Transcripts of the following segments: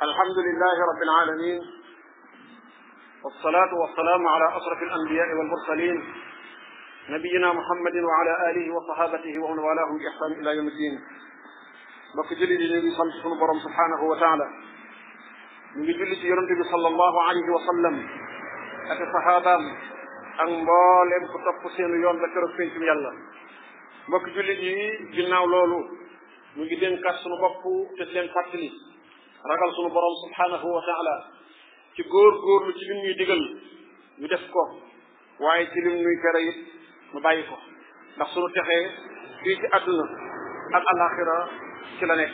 الحمد لله رب العالمين والصلاة والسلام على أشرف الأنبياء والمرسلين نبينا محمد وعلى آله وصحابته ومن والاهم بإحسان إلى يوم الدين mbokk julli di ñu sant sunu borom subhanahu wa taala ñu ngi julli ci yonente bi sallallahu alayhi wa sallam ak sahabaam ak mboolem ku topp seenu yoon ba keroog pencum yàlla mbokk julli yi ginnaaw loolu ñu ngi dénkaat sunu bopp te leen fàttali ragal sunu borom subhanahu wa taala ci góorgóorlu ci lim ñuy digal ñu def ko waaye ci lim ñuy tere it mu bàyyi ko ndax sunu texee fii ci àdduna ak alaxira ci la nekk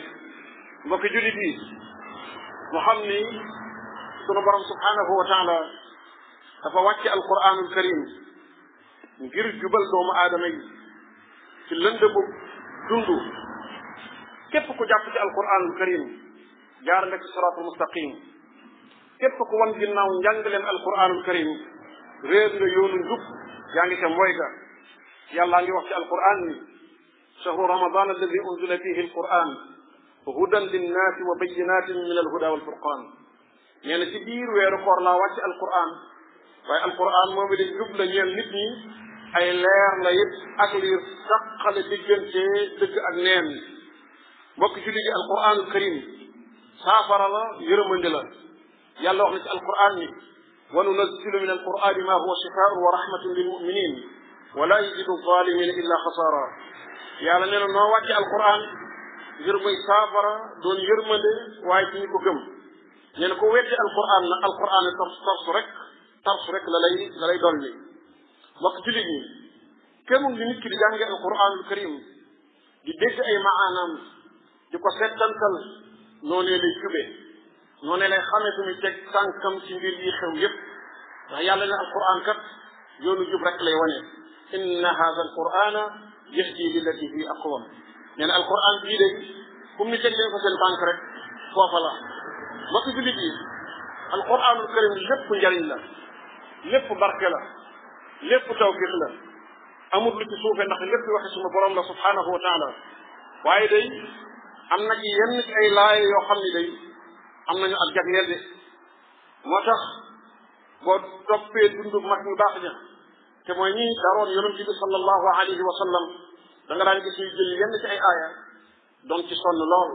mbokki jullit yi mu xam ni sunu borom subhanahu wa taala dafa wàcce alquranul karim ngir jubal doomu aadama yi ci lëndëmu dundu képp ku jàpp ci alquranul karim jaar nga ci siratul mustaqim képp ku wan ginnaaw njàngaleem alquranul karim réer nga yoonu njub yaa ngi ca mooy ga yàllaa ngi wax ci alquran ni shahru ramadan alladi unzila fihi alquran hudan linnaasi wa bayinatin min alhuda walfurqan nee na ci biir weeru koor laa wàcc alquran waaye alquran moom it jub la ñeel nit ñi ay leer la it ak liy saqale diggante dëgg ak neen mbokk julli gi alquranul karim saafara la yërëmande la yàlla wax na ci alquran ni wa nunazzilu min alqurani ma huwa shifaa'un wa rahmatun lilmuminin wa la yazidu zalimina illa xasaara yàlla nee na noo wàcce alquran ngir muy saafara doon yërmande waaye ci ñu ko gëm nee na ko weddi alquran na alquran tarsu rek la lay dolli mbokk jullit ñi kémul li nit ki di jànge alquranul karim di dégg ay maanaam di ko settantal noonee lay jubee noonee lay xamee fi muy teg tànkam ci mbir yi xew yépp ndax yàlla ne alquran kat yoonu jub rek lay wane inna hadha alqurana yahdi lillati hi aqwam nee na alquran bii de fu mu ni teg leen ko seen tànk rek foofa la mbokk jullit yi alquranul karim lépp njariñ la lépp barke la lépp tawfiq la amul lu ci suufe ndax lépp waxe suma borom la subhanahu wa taala waaye day am na ci yenn ci ay laay yoo xam ni day am nañu ak jagleel de moo tax boo toppee dundu mag ñu baax ña te mooy ñi daroon yonent bi sallallahu alayhi wa sallam da nga daan gis ñuy jël yenn ci ay aaya doon ci sonn lool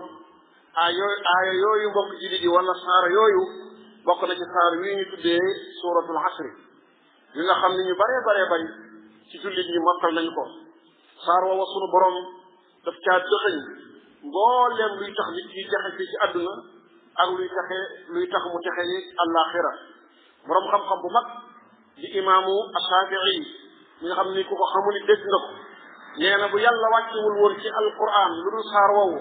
aaya yooyu mbokk jullit yi wala saara yooyu bokk na ci saar wi ñu tuddee suratul asri yi nga xam ne ñu baree bari ci jullit ñi mokkal nañu ko saar woowa sunu borom daf caa dëxëñ mbooleem luy tax nit yi texe fii ci àdduna ak luy tax mu texe yi àllaaxira borom xam-xam bu mag di imaamu Ashafii mi nga xam ni ku ko xamul dégg nga ko nee na bu yàlla wàccewul woon ci alquran lu dul saar woowu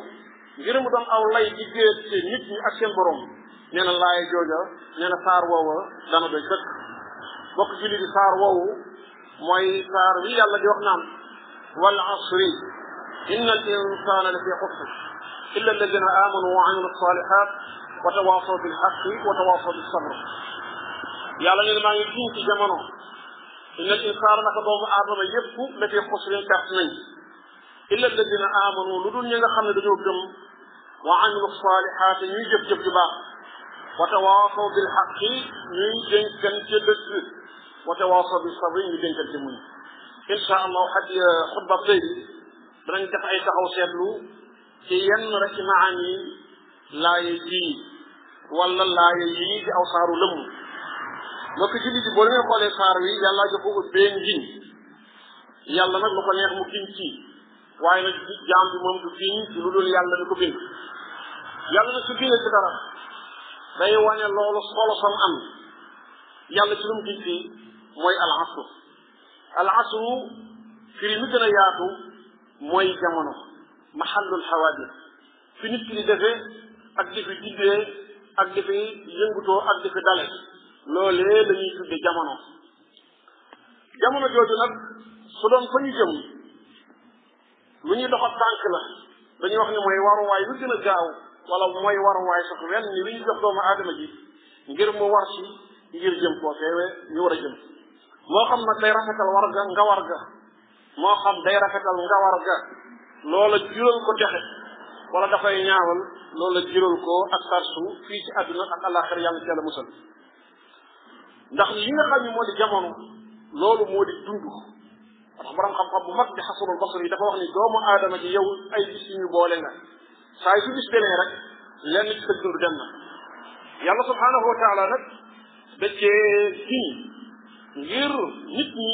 ngir mu doon aw lay diggante nit ñi ak seen borom nee na laay jooja nee na saar woowa dana doy sëkk bokk julli di saar woowu mooy saar wi yàlla di wax naan wal asri inna al insana la fi xusr illa alladina amanu wa amilu salihat wa tawasaw bil haqqi wa tawasaw bis sabr yàlla ne maa ngi giñ ci jamono inna al insana naka doomu aadama yépp la fi xusrin perte nañ illa alladina amanu lu dul ñi nga xam ne dañoo gëm wa amilu salihat ñuy jëf-jëf ju baax wa tawasaw bil haqqi ñuy dénkante dëgg wa tawasaw bis sabr ñu dénkante muñ insha allah xutba tey bi danañ def ay taxaw seetlu ci yenn rek ci maani laaye yii wala laaye yii di aw saaru lëmm mbokk jullit yi boo leen xoolee saar wi yàlla dafa ubbee ngiñ yàlla nag lu ko neex mu giñ ci waaye nag jaam bi moom du giñ ci lu dul yàlla ni ko bind yàlla nag su giñee ci dara day wane loolu solo sam am yàlla ci lu mu giñ ci mooy al asru firi mi gën a yaatu mooy jamono mahallul hawadith fi nit ki di defee ak di fi diggee ak di fi yëngutoo ak di fi dale loolee la ñuy tudde jamono jooju nag su doon fa ñu jëm lu ñuy doxat tànk la dañuy wax ne mooy waruwaay lu gën a gaaw wala mooy waruwaay sax wenn ni li ñu jox doomu aadama ji ngir mu war ci ngir jëm koo feewee ñu war a jëm moo xam nag day rafetal nga war ga moo xam day rafetal nga war ga loola jural ko texe wala da koy ñaawal loolu la jural ko ak sarsu fii ci àdduna ak àllaaxira yàlla ci yàlla musal ndax li nga xam ne moo di jamono loolu moo di dund ndax borom xam-xam bu mag di Xasanul Basri yi dafa wax ni doomu aadama ji yow ay bis yu ñu boole nga saa yu bis demee rek lenn ci sa dund dem na yàlla subhaanahu wa taala nag da cee giñ ngir nit ñi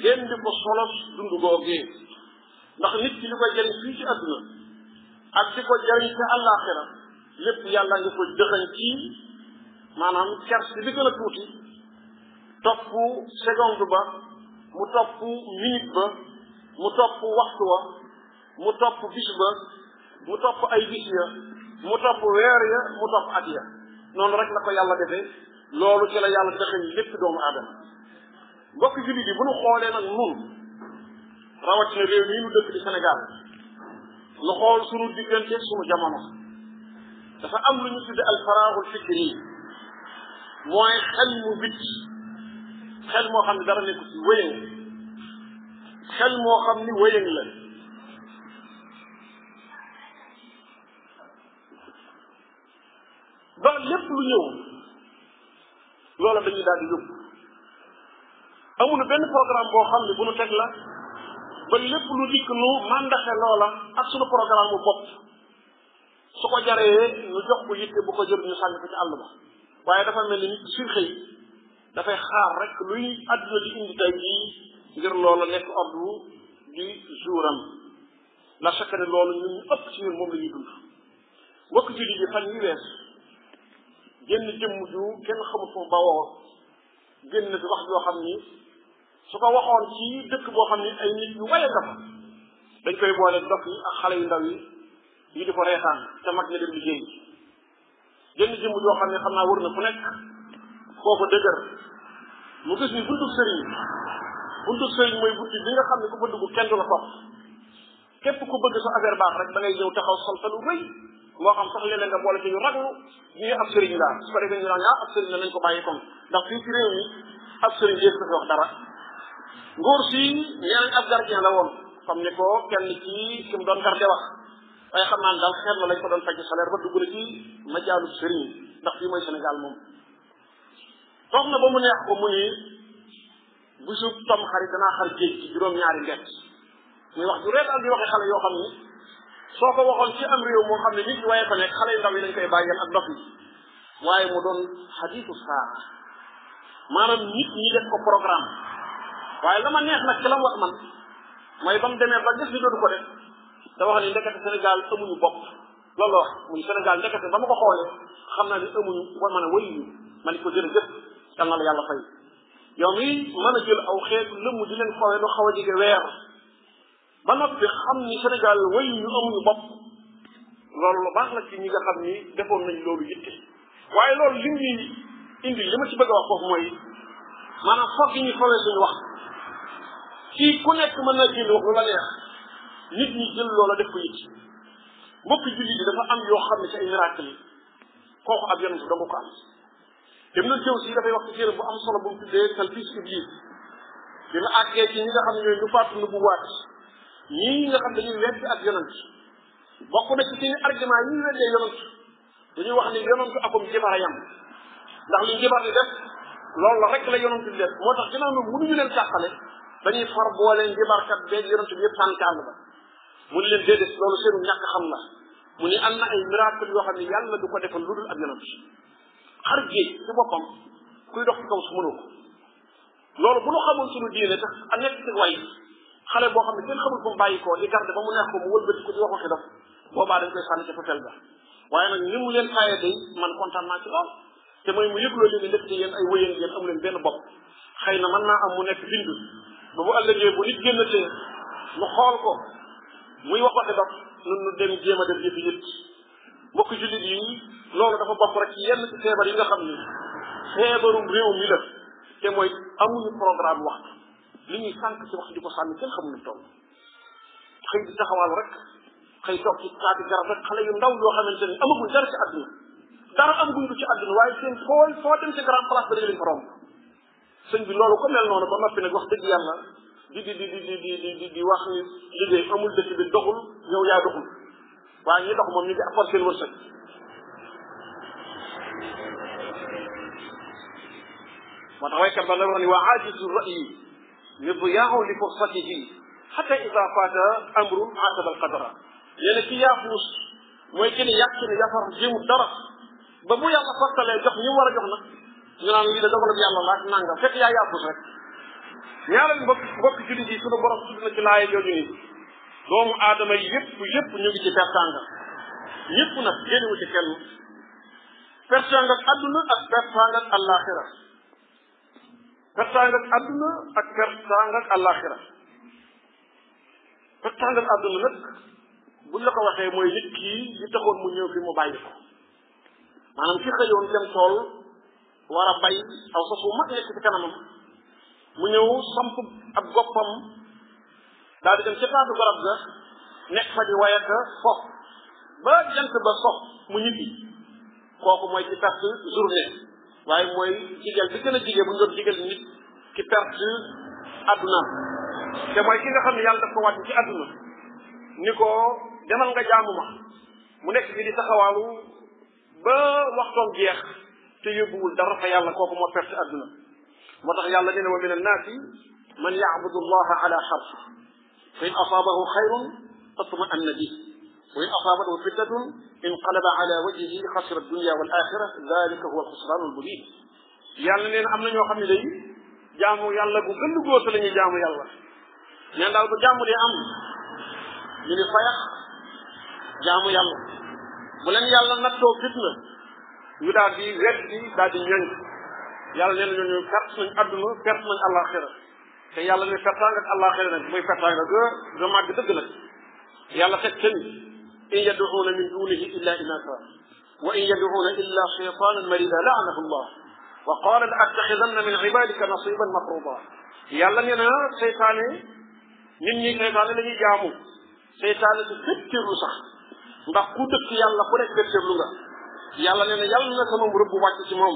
génn di ko solos dund googee ndax nit ki li koy jëriñ fii ci àdduna ak di ko jëriñ ci àllaaxira lépp yàlla nga ko dëxañ ci maanaam kers bi gën a tuuti topp seconde ba mu topp minute ba mu topp waxtu wa mu topp bis ba mu topp ay bis ya mu topp weer ya mu topp at ya noonu rek la ko yàlla defee loolu ci la yàlla dëxañ lépp doomu aadama mbokk jullit yi bu nu xoolee nag nun rawatina réew mii nu dëkk di Sénégal nu xool sunu diggante sunu jamono dafa am lu ñu tudde al faraaxul fikri mooy xel mu bit xel moo xam ne dara nekku ci wéyëng xel moo xam ni wéyëng la ba lépp lu ñëw loola dañuy daal di yóbbu amul benn programme boo xam ne bu nu teg la ba lépp lu dikk nu màndaxe loola ak sunu programme bu bopp su ko jaree nu jox ko yitte bu ko jël ñu sànni ko ci àll ba waaye dafa mel ni nit suy xëy dafay xaar rek luy àdduna di indi tey jii ngir loola nekk ordre du jouram la chaque ne loolu ñun ñu ëpp ci ñun moom la ñuy dund mbokk jullit yi fan yi wees génn jëmm ju kenn xamul fu bawoo génn bi wax joo xam ni su ko waxoon ci dëkk boo xam ni ay nit yu waye nga fa dañ koy boole dof yi ak xale yu ndaw yi yi di ko reetaan te mag ña dem liggéey génn jëmm joo xam ne xam naa wër na fu nekk foofu dëgër mu gis ni buntu sëriñ mooy buntu bi nga xam ne ku fa dugg kenn du la topp képp ku bëgg sa affaire baax rek da ngay ñëw taxaw sol sa lu rëy moo xam sax léeg-léeg nga boole ci ñu raglu ñu ab sëriñ laa su ko defee ñu naan ab sëriñ la nañ ko bàyyi comme ndax fii ci réew mi ab sëriñ yéeg ko fi wax dara nguur si ñeneen ab gardien la woon comme ni ko kenn ci ki mu doon garde wax waaye xam naa ne daal xeet la lañ ko doon faj salaire ba dugg na ci majaalu sëriñ ndax fii mooy Sénégal moom toog na ba mu neex ko mu ni bisu tam xarit danaa xar géej ci juróom-ñaari mbett muy wax ju reetal di waxee xale yoo xam ni soo ko waxoon ci am réew moo xam ne nit ñi waaye fa nekk xale yu ndaw yi dañ koy bàyyeel ak dof yi waaye mu doon xadiisu saa maanaam nit ñi def ko programme waaye la ma neex nag ci la mu wax man mooy ba mu demee ba gis ni dootu ko def da wax ni ndekete Sénégal amuñu bopp loolu wax muy Sénégal ndekete ba ma ko xoolee xam naa ni amuñu war mën a wëyuñu ma ni ko jërëjëf yal na la yàlla fay yow mi mën a jël aw xeetu lëmm di leen xawee lu xaw a jege weer ba noppi xam ni Sénégal wëyuñu amuñu bopp loolu lu baax la ci ñi nga xam ni defoon nañ loolu yitte waaye loolu lim ñuy indi li ma ci bëgg a wax foofu mooy maanaam foog gi ñuy fawee suñu wax ci ku nekk mën na jël wax lu la neex nit ñi jël loola def ko yitte mbokk jullit yi dafa am yoo xam ne ci ay miracle kooku ab yonent dama ko am Ibnu Jawzi dafay wax ci téere bu am solo bu mu tuddee Talbiis Iblis dina àggee ci ñi nga xam ne ñooy ñu faatu nu bu waat ñii nga xam dañuy weddi ak yonent bokk na ci seen argument yi ñuy weddee yonent dañuy wax ni yonent akum jibar a yam ndax li jibar di def loolu la rek la yonent di def moo tax ginnaaw ñoom mënuñu leen tàqale dañuy far boole jibarkat beeg yonent bi yëpp sànni ci àll ba mu ni leen déedéet loolu seenu ñàkk xam la mu ni am na ay miracle yoo xam ne yàlla du ko defal lu dul ab yonent xar géej ci boppam kuy dox ci kaw su mënoo ko loolu bu ñu xamoon suñu diine tax a nekk ci way xale boo xam ne kenn xamul fu mu bàyyi ko di garde ba mu neex ko mu wëlbati ko di wax waxi dof boobaa dañ koy sànni ci fa fel ba waaye nag ni mu leen fayee day man kontaan naa ci lool te mooy mu yëgloo leen ne lépp te yéen ay wëyeen ngeen amu leen benn bopp xëy na mën naa am mu nekk bind ba bu ëllëgee bu nit génnatee mu xool ko muy wax waxi dof nun nu dem jéem a def yëfi nit mbokk jullit yi loolu dafa bokk rek ci yenn ci feebar yi nga xam ni feebarum réew mi la te mooy amuñu programme waxtu li ñuy sànq ci wax di ko sànni kenn xamuñu toll xëy di taxawal rek xëy toog ci taati garab rek xale yu ndaw yoo xamante ni amaguñ dara ci àdduna dara amaguñ ko ci àdduna waaye seen foo dem ci grand place ba da nga leen fa romb sëñ bi loolu ko mel noonu ba noppi nag wax dëgg yàlla di wax ni liggéey amul dëkk bi doxul ñëw yaa doxul waaye ñi dox moom ñu ngi apporter seen wërsëg moo tax waykat ba la wax ni wa aajizu ra'yi midyaa'u li fursatihi hatta ida faata amrun aataba alqadara nee na ci yaafuus mooy ki ne yàq ne yafar jimu dara ba bu yàlla sottalee jox ñi war a jox nag ñu naan lii da dogalab yàlla la ak nangam fekk yaa yaafuus rek ñaareel mbokk jullit yi sunu borom tudd na ci laaya jooju ni doomu aadama yi yëpp ñu ngi ci pertanga ñëpp nag génnewu ci kenn pertanga ak adduna ak pertanga ak àllaaxira pertanga ak adduna ak pertanga ak àllaaxira pertanga ak adduna nag buñ la ko waxee mooy nit kii li taxoon mu ñëw fi mu bàyyi ko maanaam ki xëyoon dem tool war a bay aw sas wu mag nekk ci kanamam mu ñëw samp ab goppam daal di dem ca taatu garab ga nekk fa di wayaka fof ba jant ba sox mu ñibbi kooku mooy ci perte journée waaye mooy jigéen bi gën a jigéen bu ñu doon jigéen nit ki perte adduna te mooy ki nga xam ne yàlla daf ko wàcc ci adduna ni ko demal nga jaamu ma mu nekk fi di taxawaalu ba waxtoom jeex te yóbbuwul dara fa yàlla kooku moo perte adduna moo tax yàlla nee na wa min annaasi man yacbudu allaha ala xarf fa in asaabahu xayrun atma'anna bi wa in asaabathu fitnatun inqalaba ala wajhihi xasira dunya wal axira dalika huwa alxusraan almubin yàlla nee na am na ñoo xam ne day jaamu yàlla bu gën a góor la ñuy jaamu yàlla neen daal bu jaamu dee am ñu ni fayax jaamu yàlla bu leen yàlla nattoo fitna ñu daal di weddi daal di ñëng yàlla nee na ñooñu perte nañ adduna perte nañ àllaaxira te yàlla ne pertaanga ak àllaaxira nag mooy pertaanga ga màgg dëgg nag yàlla teg ca ni in yad'uuna min dunihi illa inasa wa in yad'uuna illa shaytanan marida la'anahu allah wa qala la attaxidanna min ibadika nasiban mafruda yàlla nee na seytaane nit ñi seytaane la ñuy jaamu seytaane su féttéerlu sax ndax ku dëkk yàlla ku nekk féttéerlu nga yàlla nee na yàlla na sama rëbb wàcc ci moom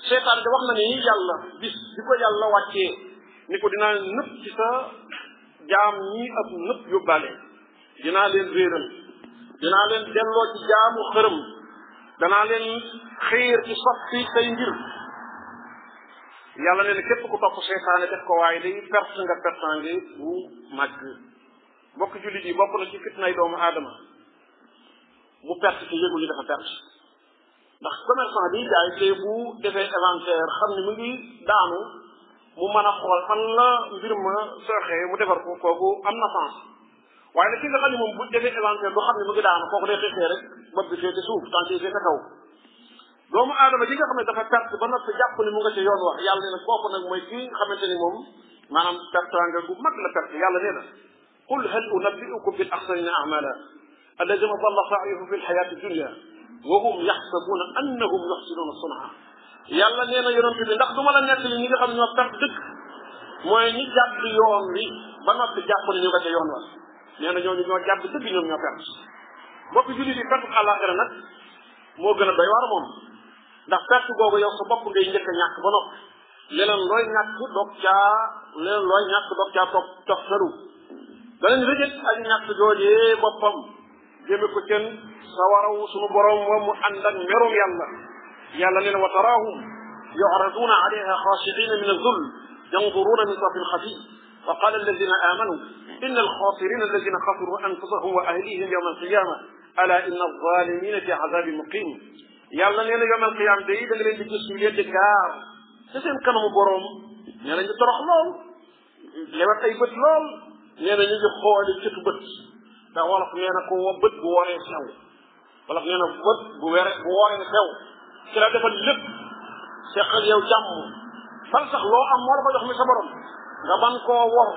seytaane de wax na ni yàlla bis di ko yàlla wàccee ni ko dinaa nëpp ci sa jaam ñi ab nëpp yóbbaale dinaa leen réeral dinaa leen delloo ci jaamu xërëm danaa leen xiir ci soppi say mbir yàlla nee na képp ku topp seytaane def ko waaye day perte nga pertange bu màgg bokk jullit yi bokk na ci fitnay doomu aadama mu perte te yëgul ni dafa perte ndax commerçant bi jaay te bu defee inventaire xam ne mu ngi daanu mu mën a xool fan la mbir ma sooxee mu defar ko kooku am na sens waaye nag ki nga xam ne moom bu defee inventaire du xam ne mu ngi daanu kooku day xëy rek bopp bi féete suuf tànk yi féete kaw doomu aadama ji nga xam ne dafa perte ba noppi jàpp ni mu nga ci yoon wax yàlla nee na kooku nag mooy ki nga xamante ni moom maanaam pertanga gu mag la perte yàlla nee na qul hal unabbi'ukum bil axsarina a'mala alladina dalla sa'yuhum fi lxayati dunya wa hum yaxsabuuna annahum yuxsinuuna sun'a yàlla nee na yonent bi ndax du ma la nekk li ñi nga xam ne ñoo perte dëkk mooy ñi jàdd yoon wi ba noppi jàpp ne ñu nga ca yoon wa nee na ñooñu ñoo jàdd dëgg ñoom ñoo perte bokk jullit yi perte àllaaxira nag moo gën a doy waar moom ndax perte googu yow sa bopp ngay njëkk a ñàkk ba noppi leneen looy ñàkk doog caa topp saru danañ rëjët ak ñàkk joojee boppam jéeme ko cën sa waraw sunu borom wa mu ànd ak merum yàlla nee na wa taraahum yu'raduuna alayha xaashi'iina min az-zull yanzuruuna min safin xafi wa qaala alladina aamanu inna alxaasiriina alladina xasiru anfusahum wa ahlihim yawma alqiyaama ala inna az-zaalimiina fi azabin muqim yàlla nee na yawma alqiyaama day da nga leen di gis ñu leen di gaar ci seen kanamu borom nee na ñu torox lool lewat ay bët lool nee na ñu ngi xooli cëtu bët ndax wolof nee na ko bët bu waree sew wolof nee na bët bu waree sew ci la defal lépp seqal yow jàmm bal sax loo am moo la ko jox mi sa borom nga ban koo wor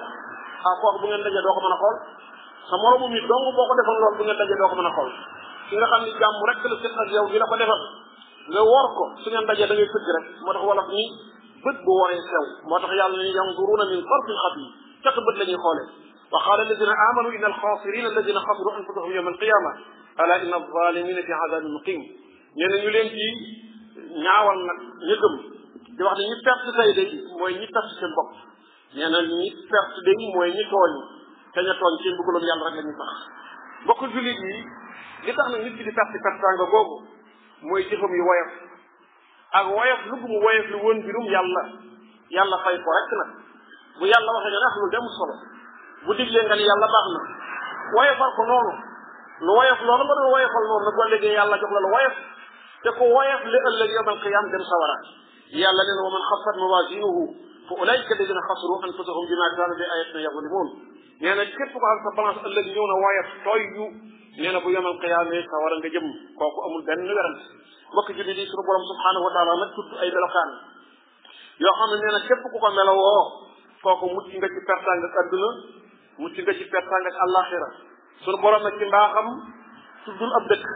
kooku bu ngeen dajee doo ko mën a xool sa moromu mi dong boo ko defal lool bu ngeen dajee doo ko mën a xool ki nga xam ni jàmm rek la seq ak yow di la ko defal nga wor ko su ngeen dajee da ngay fëgg rek moo tax wolof ni bët bu waree sew moo tax yàlla ni yanzuruuna min tarfin xafi catu bët la ñuy xoolee wa qaala alladina amanu inna alxaasirina alladina xasiru anfusahum yawma alqiyama ala inna alzalimina fi azabin muqim nee na ñu leen ci ñaawal nag ñu gëm di wax ne ñi perte tey day mooy ñi perte seen bopp nee na ñi perte day mooy ñi tooñ te ña tooñ seen bëggalum yàlla rek la ñuy sax bokk jullit yi li tax nag nit ki di perte pertanga googu mooy jëfam yu woyof ak woyof lu mu woyof lu woon mbirum yàlla fay ko rek nag bu yàlla waxee nga ne lu dem solo bu diglee nga ni yàlla baax na woyofal ko noonu lu woyof loolu nga doon woyofal noonu nag boo léegi yàlla jox la lu woyof te ko woyof li ëllëg yawmal qiyaam dem sawara yàlla nee na wa man xaffat mawaaziinuhu fa ulaa'ika allaziina xasiru anfusahum bimaa kaanu bi aayaatinaa yazlimuun nee na képp ko xam sa balance ëllëg ñëw na woyof tooy yu nee na bu yawmal qiyaamee sawara nga jëm kooku amul benn werante mbokk jullit yi suñu borom subhaanahu wa taala nag tudd ay melokaan yoo xam ne nee na képp ku ko melowoo kooku mucc nga ci pertanga ak adduna mucc nga ci pertanga ak àllaaxira suñu borom nag ci mbaaxam tuddul ab dëkk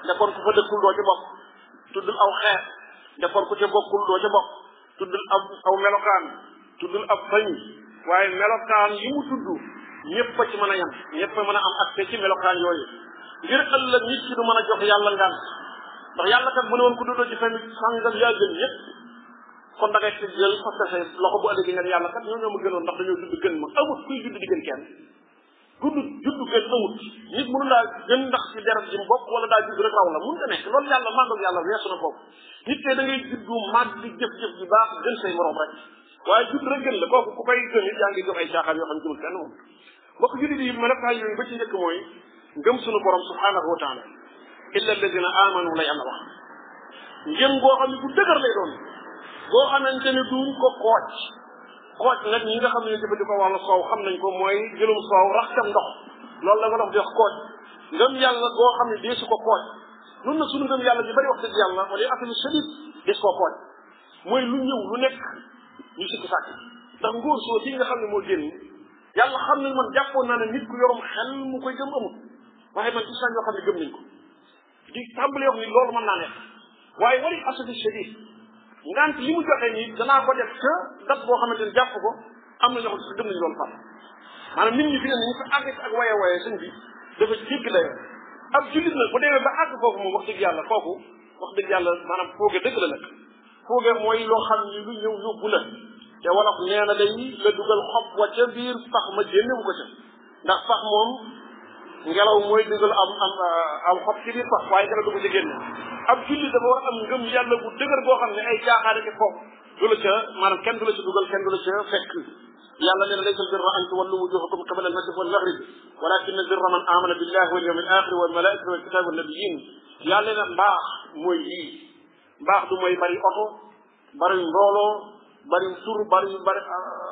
ne kon ku fa dëkkul doo ci bokk tuddul aw xeet ne kon ku ca bokkul doo ca bokk tuddul aw melokaan tuddul ab fañ waaye melokaan yi mu tudd ñëpp a ci mën a yem ñëpp a mën a am accès ci melokaan yooyu ngir ëllëg nit ki du mën a jox yàlla ngaan ndax yàlla kat mu ne woon ku duddoo ci famille sàngam yaa gën ñëpp kon da ngay ci jël parce que say loxo bu ëllëgee nga yàlla kat ñoo ma gënoon ndax dañoo judd gën ma amut kuy judd di gën kenn juddu gën amut nit mënu laa gën ndax ci deret ji mbokk wala daa judd rek raw la mun nga nekk loolu yàlla màndoog yàlla weesu na foofu nit kay da ngay juddu màgg di jëf-jëf ji baax gën say morom rek waaye judd rek gën la kooku ku koy gën it yaa ngi jox ay caaxaan yoo xam ne jëmul fenn moom mbokk jullit yi melokaan yooyu ba ci njëkk mooy ngëm sunu borom subhanahu wa taala illa alladina amanu la yàlla wax ngëm goo xam ne bu dëgër lay doon boo xamante ne duñ ko xooc nag ñi nga xam ne jëfandikoo wàllu soow xam nañ ko mooy jëlum soow rax tam ndox loolu la nga dox di wax xooc ngëm yàlla goo xam ne dee su ko xooc nun na sunu ngëm yàlla ji bari wax dëgg yàlla wala affaire shadid des koo xooc mooy lu ñëw lu nekk ñu sikki sàkk ndax ngóor soo si nga xam ne moo génn yàlla xam ne man jàppoon naa ne nit ku yorum xel mu koy gëm amul waaye man gis naa ñoo xam ne gëm nañ ko di tàmbali wax ni loolu mën naa nekk waaye wali asafi shadid ngant li mu joxe nii danaa ko def ca dat boo xamante ne jàpp ko am na ñoo xam ne gëm nañ loolu far maanaam nit ñi fi ne ñu ko àgg ak waye sëñ bi dafa jégg dayoo ab jullit nag bu demee ba àgg foofu moom wax dëgg yàlla kooku wax dëgg yàlla maanaam fooge dëgg la nag fooge mooy loo xam ni lu ñëw yóbbu la te wolof nee na day la dugal xob wa ca biir pax ma génnewu ko ca ndax pax moom ngelaw mooy dugal am xob ci biir pax waaye ngelaw du ko ca génne ab jullit dafa war am ngëm yàlla bu dëgër boo xam ne ay caaxaane ke foofu du la ca maanaam kenn du la ca dugal kenn du la ca fekk yàlla nee na laysa albirra an tuwallu wujuhakum qibala al-mashriq wal maghrib walakin albirra man amana billahi wal yawmil akhir wal malaikati wal kitabi wan nabiyyin yàlla nee na mbaax mooy lii mbaax du mooy bari oto bari mbooloo bari tur bari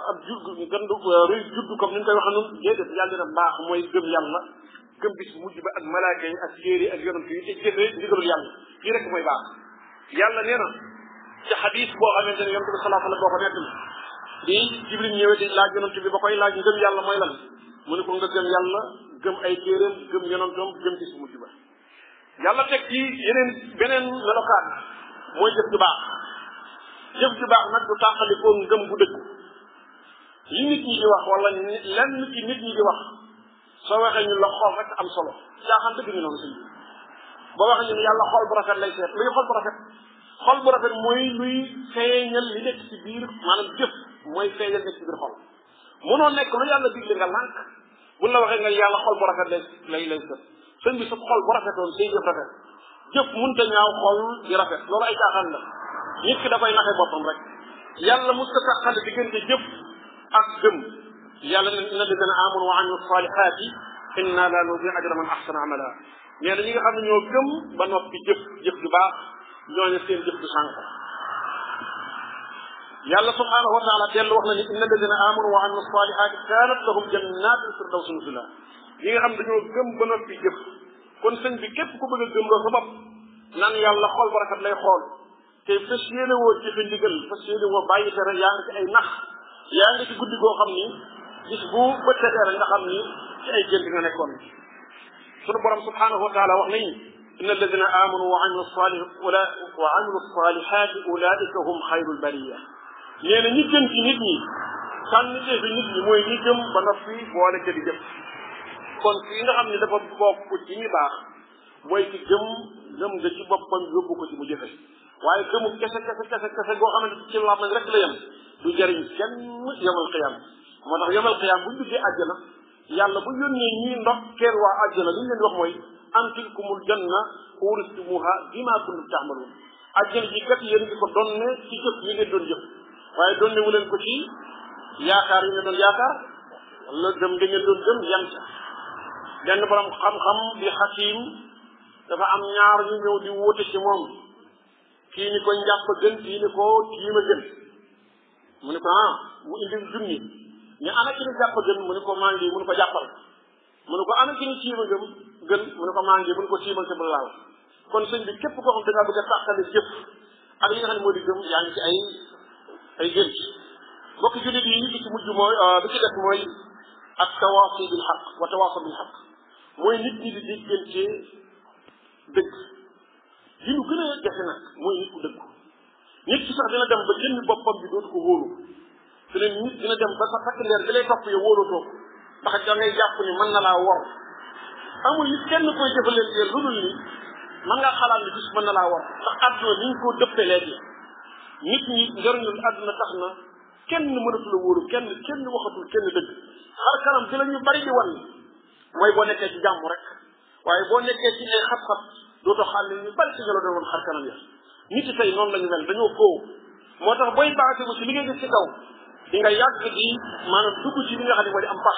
ab juddu gëndu rëy juddu comme ni ñu koy waxee noonu déedéet yàlla nee na mbaax mooy gëm yàlla gëm bis mujj ba ak malaaka yi ak téere ak yonent yi te jëfee ndigalul yàlla lii rek mooy baax yàlla nee na ci xadis boo xamante ne yonent bi sallallahu alayhi wa sallam boo ko nettali di Jibril ñëwee di laaj yonent bi ba koy laaj ngëm yàlla mooy lan mu ne ko nga gëm yàlla gëm ay téeréem gëm yonentam gëm bis mujj ba yàlla teg ci beneen melokaan mooy jëf ju baax nag du tàqalikoo ngëm bu dëgg li nit ñi di wax wala lenn ci nit ñi di wax soo waxee ñu la xool rek am solo caaxaan dëgg ñu noonu sëñ bi boo waxee ñu ne yàlla xol bu rafet lay seet luy xol bu rafet mooy luy feeñal li nekk ci biir maanaam jëf mooy feeñal nekk ci biir xol mënoo nekk lu yàlla digle nga lànk buñ la waxee nga yàlla xol bu rafet lay seet sëñ bi sa xol bu rafetoon say jëf rafet jëf mënta ñaaw xol di rafet loolu ay caaxaan la nit ki dafay naxe boppam rek yàlla mos ta taxale diggante jëf ak gëm yàlla ne inna alladina amanu wa amilu salihati inna la nudiu ajra man ahsana amala nee na ñi nga xam ne ñoo gëm ba noppi jëf ju baax ñooñu seen jëf du sànq yàlla subhanahu wa taala dellu wax na ni inna alladina amanu wa amilu salihati kanat lahum jannatu firdawsi nuzula ñi nga xam dañoo gëm ba noppi jëf kon sëñ bi képp ku bëgg a gëm loo sa bopp naan yàlla xool bu rafet lay xool te fas yéene woo jëfe ndigal fas yéene woo bàyyi tere yaa ngi ci ay nax yaa ngi ci guddi goo xam ni gis bu bëccëgee rek nga xam ni ci ay gént nga nekkoon sunu borom subhanahu wa taala wax nañu inna alladina amanu wa amilu salihati ulaika hum xayrul bariya nee na ñi gën ci nit ñi sànni fi nit ñi mooy ñi gëm ba noppi boole ca di jëf kon fii nga xam ne dafa bokk ci ñi baax mooy ci gëm nga ci boppam yóbbu ko ci mu jëfe waaye gëmu kese goo xamante ci laam rek la yem du jëriñ kenn yomal xiyam moo tax yomal xiyam buñ duggee àjjana yàlla bu yónnee ñii ndox kenn waa àjjana li ñu leen wax mooy an tilkumul janna uristumuha bima kuntum ta'malun àjjana ji kat yéen di ko donne ci jëf yi ngeen doon jëf waaye donne wu leen ko ci yaakaar yi nga doon yaakaar wala gëm da ngeen doon gëm yem ca benn borom xam-xam di xakim dafa am ñaar ñu ñëw di wóote ci moom kii ni ko njàpp gën kii ni ko tiima gën mu ni ko mu indi junni ñu ana ki ni jàpp gën mu ni ko maa ngi mu ni ko jàppal mu ni ko ana ki ni tiima gën mu ni ko maa ngi mu ni ko tiimal te bu laal kon sëñ bi képp koo xam da ngaa bëgg a tàqale jëf ak li nga xam ne moo di gëm yaa ngi ci ay gën mbokk jullit yi bi ci mujj mooy bi ci def mooy ak tawaasi bil xaq wa tawaasa bil xaq mooy nit ñi di déggante dëgg li ñu gën a defe nag mooy nit ku dëgg nit ki sax dina dem ba jëmmi boppam bi dootu ko wóolu te leen nit dina dem ba sa takk leer di lay topp yow wóolatoo ndax da ngay jàpp ni mën na laa wor amul nit kenn koy jëfalanteel lu dul ni mën ngaa xalaat ni bis mën na laa wor ndax àdduna ni ñu ko dëppee léegi nit ñi njëriñul àdduna tax na kenn mënatul a wóolu kenn waxatul kenn dëgg xar kanam bi la ñu bari di wan mooy boo nekkee ci jàmm rek waaye boo nekkee ci ay xat-xat dootoo xam ne ñu bari ci nga la doon woon xar kanam ya nit yi tey noonu la ñu mel dañoo koo moo tax booy baase ko ci li ngay gis ci kaw di nga yàgg di maanaam dugg ci li nga xam ne moo di am pax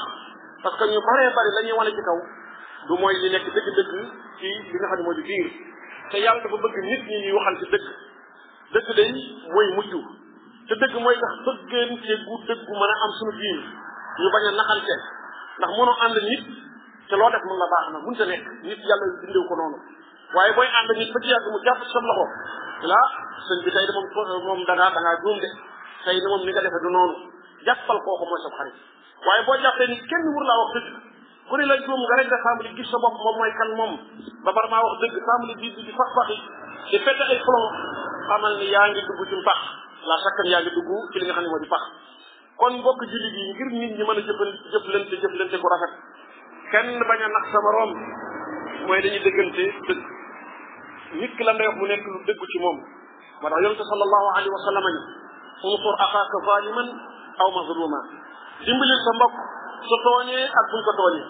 parce que ñu baree bari la ñuy wane ci kaw du mooy li nekk dëgg-dëgg ci li nga xam ne moo di biir te yàlla dafa bëgg nit ñi ñuy waxal ci dëgg day mooy mujj te dëgg mooy tax bëggante gu dëggu mën a am suñu biir ñu bañ a naxante ndax mënoo ànd nit te loo def mën la baax na mënta nekk nit yàlla bindew ko noonu waaye booy ànd nit ba ci yàgg mu jàpp ci sa loxo la sëñ bi tey de moom dangaa juum de tey ne moom ni nga defee du noonu jàppal kooku mooy sa xarit waaye boo jàppee ni kenn wur laa wax dëgg ku ne la juum nga rek nga tàmbali gis sa bopp moom mooy kan moom ba bar maa wax dëgg tàmbali di fax-faxi di fette ay flon xamal ni yaa ngi dugg ci pax la sakkan yaa ngi dugg ci li nga xam ne moo di pax kon mbokk jullit yi ngir nit ñi mën a jëflante ku rafet kenn bañ a nax sa morom mooy dañuy dëggante dëgg nit ki la ngay wax mu nekk lu dëggu ci moom moo tax yonente sallallahu alayhi wa sallam ni unsur axaaka zaliman aw mazluma dimbalil sa mbokk su tooñee ak buñ ko tooñee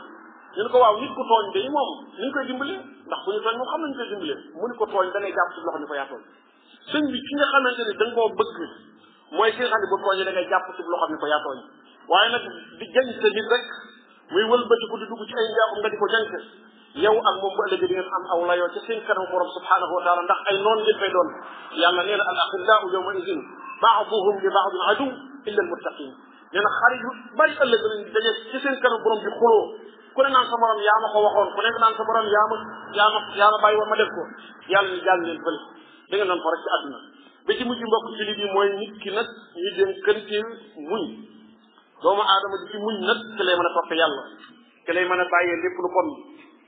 ñu ne ko waaw nit ku tooñ day moom ni ñu koy dimbalee ndax bu ñu tooñ moom xam nañu koy dimbalee mu ni ko tooñ da ngay jàpp ci loxo ni ko yaa tooñ sëñ bi ki nga xamante ni da nga koo bëgg mooy ki nga xam ne bu tooñee da ngay jàpp ci loxo ni ko yaa tooñ waaye nag di jañ sa nit rek muy wëlbatiku di dugg ci ay njaaxum nga di ko jànk yow ak moom bu ëllëgee di ngeen am aw layoo ci seen kanam borom subhanahu wa taala ndax ay noon ngeen fay doon yàlla nee na al axillaau yawma idin baaduhum li baadin adu illa al muttaqin nee na xarit yu bari ëllëg danañ daje ci seen kanam borom bi xuloo ku ne naan sa borom yaa ma ko waxoon ku nekk naan sa borom yaa ma bàyyi woon ma def ko yàlla ni jàng leen fële da ngeen doon fa rek ci àdduna ba ci mujj mbokk ci li bi mooy nit ki nag ñu dem kënti muñ doomu aadama di ci muñ nag ci lay mën a topp yàlla ci lay mën a bàyyee lépp lu bon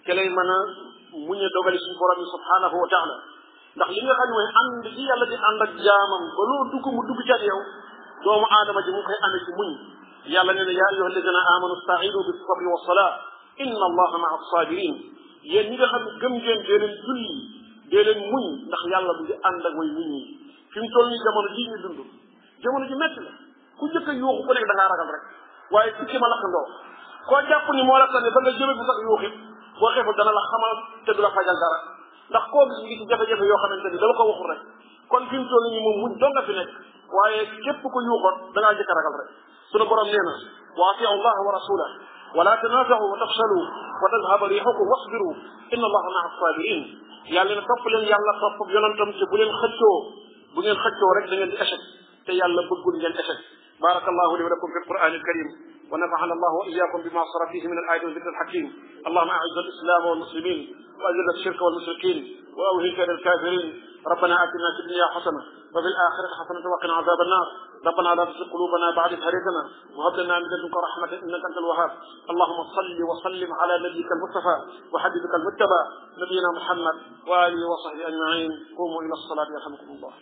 ci lay mën a muñ a dogali suñu borom yi subhanahu wa taala ndax li nga xam ne mooy ànd ci yàlla di ànd ak jaamam ba loo dugg mu dugg ci ak yow doomu aadama ji mu koy amee ci muñ yàlla nee na yaa ayyuha alladina amanu sta'iinu bis sabri was salaa inna allaha ma'a as-sabirin yéen ñi nga xam ne gëm ngeen dee leen julli dee leen muñ ndax yàlla bu ngi ànd ak way muñ ñi fi mu toll nii jamono jii ñu dund jamono ji metti la ku jëkk a yuuxu ku nekk da ngaa ragal rek waaye tukki ma lakkandoo koo jàpp ni moo la tane ba nga jëme bi sax yuuxit boo xeeful dana la xamal te du la fajal dara ndax koo gis ngi ci jafe-jafe yoo xamante ni dama ko waxul rek kon fi mu toll nii moom muñ doo nga fi nekk waaye képp ko yuuxoon da ngaa jëkk a ragal rek sunu borom nee na wa atiu allah wa rasulah wala tanazahu wa tafshalu wa tadhhaba rihukum wasbiru inna allaha ma'a as-sabirin yàlla ne topp leen yàlla topp yonentam te bu leen xëccoo rek da ngeen di échec te yàlla bëggul ngeen échec barakallahu li wa lakum fi alquran alkarim wa nafa'ana allah wa iyyakum bima sara fihi min al-ayati wa dhikr al-hakim allahumma a'izz al-islam wal muslimin wa azil ash-shirk wal mushrikin wa awhin kayda al-kafirin ربنا آتنا في الدنيا حسنة وفي الآخرة حسنة وقنا عذاب النار ربنا لا تزغ قلوبنا بعد إذ هديتنا وهب لنا من لدنك رحمة إنك أنت الوهاب اللهم صل وسلم على نبيك المصطفى وحبيبك المتبى نبينا محمد وآله وصحبه أجمعين قوموا إلى الصلاة يرحمكم الله